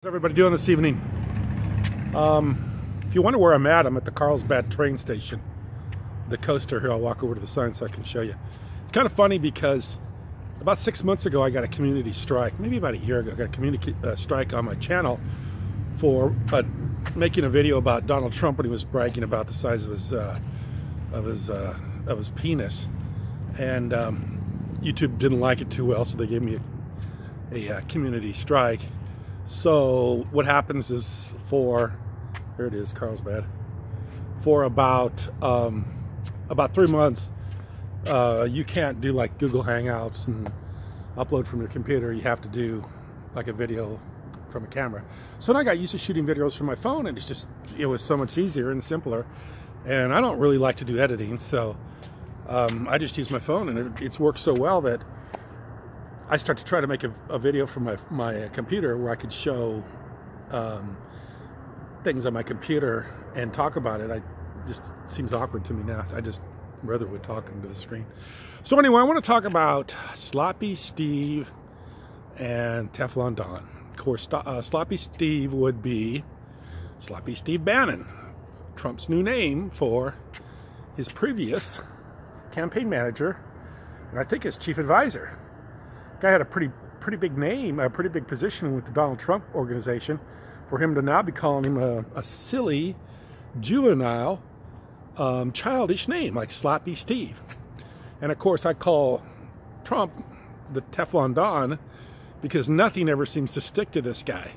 How's everybody doing this evening? If you wonder where I'm at the Carlsbad train station. The coaster here, I'll walk over to the sign so I can show you. It's kind of funny because about 6 months ago I got a community strike, maybe about a year ago, I got a community strike on my channel for making a video about Donald Trump when he was bragging about the size of his penis. And YouTube didn't like it too well, so they gave me a community strike. So what happens is here it is, Carlsbad, for about 3 months, you can't do like Google Hangouts and upload from your computer. You have to do like a video from a camera. So then I got used to shooting videos from my phone, and it was so much easier and simpler. And I don't really like to do editing, so I just use my phone, and it's worked so well that I start to try to make a video from my computer where I could show things on my computer and talk about it. It just seems awkward to me now. I just rather would talk into the screen. So anyway, I want to talk about Sloppy Steve and Teflon Don. Of course, Sloppy Steve would be Sloppy Steve Bannon, Trump's new name for his previous campaign manager, and I think his chief advisor. Guy had a pretty big name, a pretty big position with the Donald Trump organization. For him to now be calling him a silly, juvenile, childish name like Sloppy Steve. And of course I call Trump the Teflon Don because nothing ever seems to stick to this guy.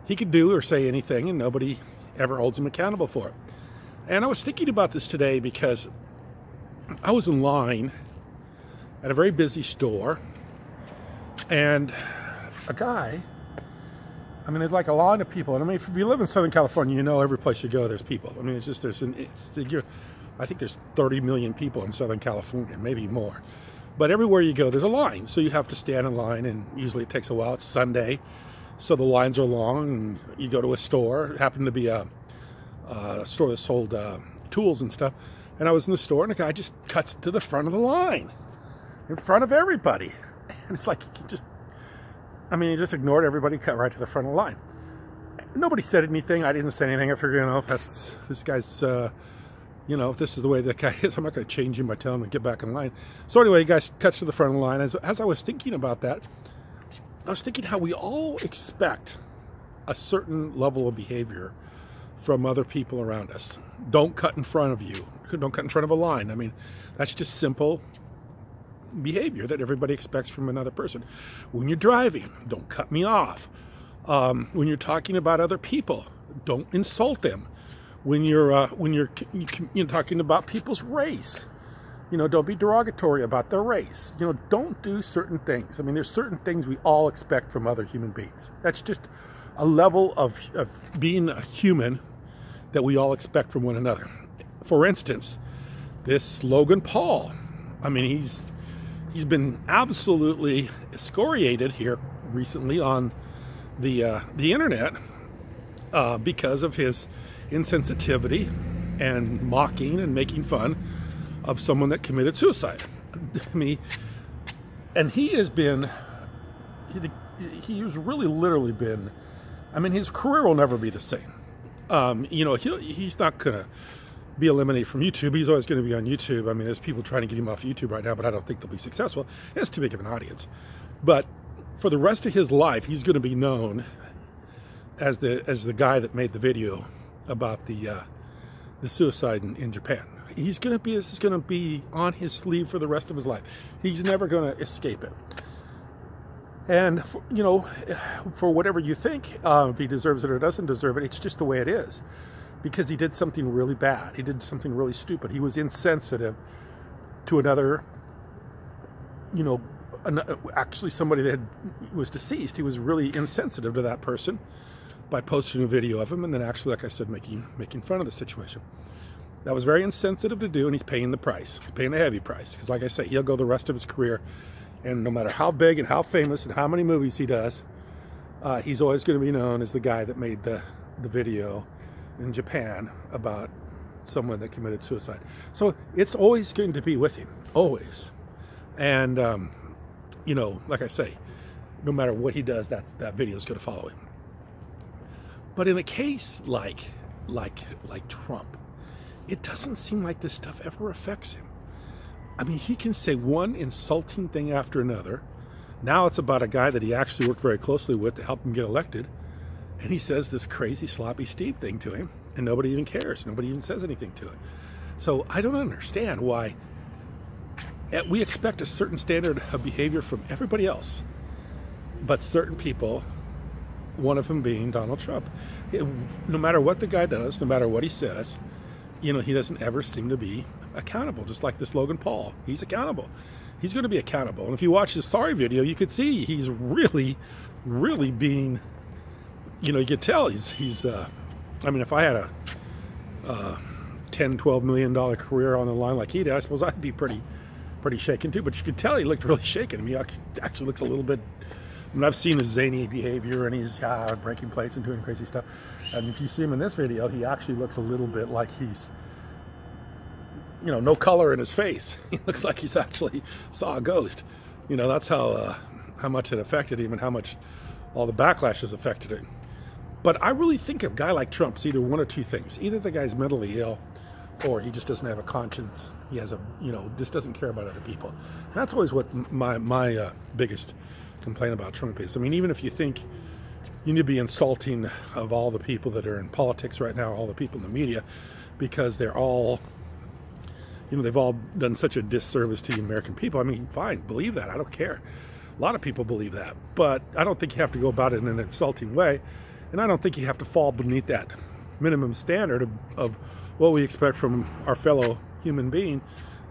He could do or say anything and nobody ever holds him accountable for it. And I was thinking about this today because I was in line at a very busy store, and a guy, I mean, there's like a line of people. And I mean, if you live in Southern California, you know every place you go, there's people. I mean, it's just, I think there's 30 million people in Southern California, maybe more. But everywhere you go, there's a line. So you have to stand in line, and usually it takes a while. It's Sunday, so the lines are long, and you go to a store. It happened to be a store that sold tools and stuff. And I was in the store, and a guy just cuts to the front of the line, in front of everybody. And it's like, he just ignored everybody, cut right to the front of the line. Nobody said anything. I didn't say anything. I figured, if this guy's, if this is the way that guy is, I'm not going to change him by telling him to get back in line. So anyway, the guy cuts to the front of the line. As I was thinking about that, I was thinking how we all expect a certain level of behavior from other people around us. Don't cut in front of you. Don't cut in front of a line. I mean, that's just simple behavior that everybody expects from another person. When you're driving, don't cut me off. When you're talking about other people, don't insult them. When you're talking about people's race, don't be derogatory about their race. Don't do certain things. I mean, there's certain things we all expect from other human beings. That's just a level of being a human that we all expect from one another. For instance, this Logan Paul, I mean, he's been absolutely excoriated here recently on the internet because of his insensitivity and mocking and making fun of someone that committed suicide. I mean, and he has really literally been, I mean, his career will never be the same. He's not gonna be eliminated from YouTube. He's always going to be on YouTube. I mean, there's people trying to get him off YouTube right now, but I don't think they'll be successful. It's too big of an audience. But for the rest of his life, he's going to be known as the guy that made the video about the suicide in Japan. This is going to be on his sleeve for the rest of his life. He's never going to escape it. And for whatever you think, if he deserves it or doesn't deserve it, it's just the way it is. Because he did something really bad. He did something really stupid. He was insensitive to another, actually somebody that was deceased. He was really insensitive to that person by posting a video of him and then actually, like I said, making fun of the situation. That was very insensitive to do, and he's paying the price. He's paying a heavy price. Because like I say, he'll go the rest of his career, and no matter how big and how famous and how many movies he does, he's always going to be known as the guy that made the video in Japan about someone that committed suicide. So it's always going to be with him, always. And like I say, no matter what he does, that video is going to follow him. But in a case like Trump, it doesn't seem like this stuff ever affects him. I mean, he can say one insulting thing after another. Now it's about a guy that he actually worked very closely with to help him get elected. And he says this crazy sloppy Steve thing to him, and nobody even cares. Nobody even says anything to it. So I don't understand why we expect a certain standard of behavior from everybody else, but certain people, one of them being Donald Trump. No matter what the guy does, no matter what he says, you know, he doesn't ever seem to be accountable, just like this Logan Paul. He's accountable. He's going to be accountable. And if you watch his sorry video, you could see he's really, really being, you know, you could tell he's I mean, if I had a $10-12 million career on the line like he did, I suppose I'd be pretty shaken too. But you could tell he looked really shaken. I mean, he actually looks a little bit, I mean, I've seen his zany behavior, and he's breaking plates and doing crazy stuff. And if you see him in this video, he actually looks a little bit like he's, you know, no color in his face. He looks like he's actually saw a ghost. You know, that's how much it affected him and how much all the backlash has affected him. But I really think a guy like Trump's either one or two things. Either the guy's mentally ill, or he just doesn't have a conscience. He has a, you know, just doesn't care about other people. And that's always what my biggest complaint about Trump is. I mean, even if you think you need to be insulting of all the people that are in politics right now, all the people in the media, because they're all, you know, they've all done such a disservice to the American people. I mean, fine, believe that. I don't care. A lot of people believe that. But I don't think you have to go about it in an insulting way. And I don't think you have to fall beneath that minimum standard of what we expect from our fellow human being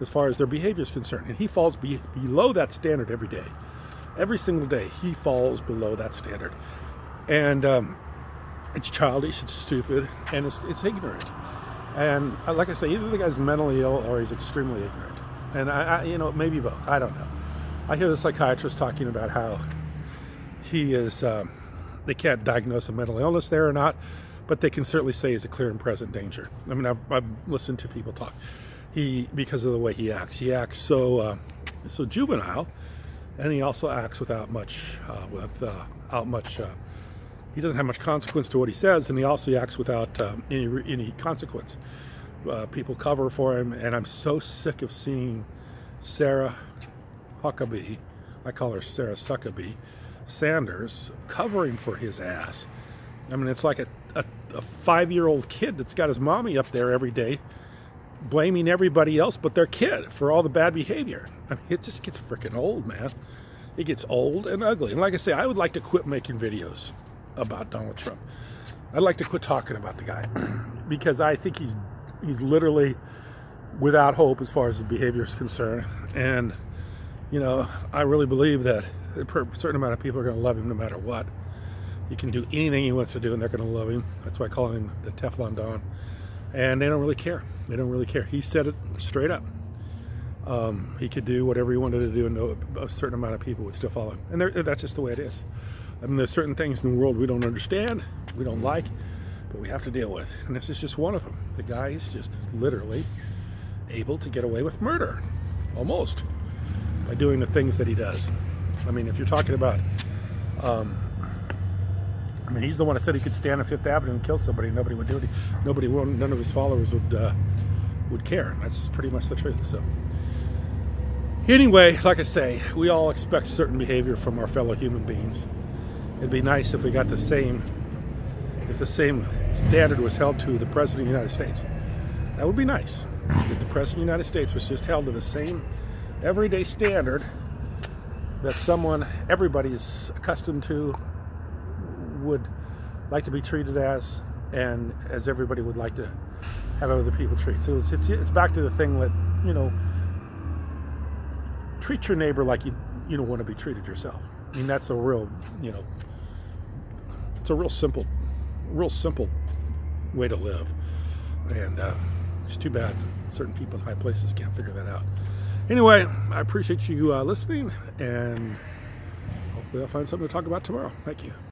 as far as their behavior is concerned. And he falls below that standard every day. Every single day, he falls below that standard. And it's childish, it's stupid, and it's ignorant. And like I say, either the guy's mentally ill or he's extremely ignorant. And I you know, maybe both. I don't know. I hear the psychiatrist talking about how he is, they can't diagnose a mental illness there or not, but they can certainly say he's a clear and present danger. I mean, I've listened to people talk. Because of the way he acts so juvenile, and he also acts without much, he doesn't have much consequence to what he says, and he also acts without any consequence. People cover for him, and I'm so sick of seeing Sarah Huckabee, I call her Sarah Suckabee, Sanders, covering for his ass. I mean, it's like a 5-year-old kid that's got his mommy up there every day blaming everybody else but their kid for all the bad behavior. I mean, it just gets freaking old, man. It gets old and ugly. And like I say, I would like to quit making videos about Donald Trump. I'd like to quit talking about the guy because I think he's literally without hope as far as his behavior is concerned. And, you know, I really believe that a certain amount of people are going to love him no matter what. He can do anything he wants to do and they're going to love him. That's why I call him the Teflon Don. And they don't really care. They don't really care. He said it straight up. He could do whatever he wanted to do, and a certain amount of people would still follow him. And that's just the way it is. I mean, there's certain things in the world we don't understand, we don't like, but we have to deal with. And this is just one of them. The guy is just literally able to get away with murder, almost, by doing the things that he does. I mean, if you're talking about, I mean, he's the one that said he could stand on Fifth Avenue and kill somebody. Nobody would do it. None of his followers would care. That's pretty much the truth. So, anyway, like I say, we all expect certain behavior from our fellow human beings. It'd be nice if we got the same standard was held to the President of the United States. That would be nice. If the President of the United States was just held to the same everyday standard that everybody's accustomed to, would like to be treated as, and as everybody would like to have other people treated. So it's back to the thing that, you know, treat your neighbor like you don't want to be treated yourself. I mean, that's a real, you know, it's a real simple way to live. And it's too bad certain people in high places can't figure that out. Anyway, I appreciate you listening, and hopefully I'll find something to talk about tomorrow. Thank you.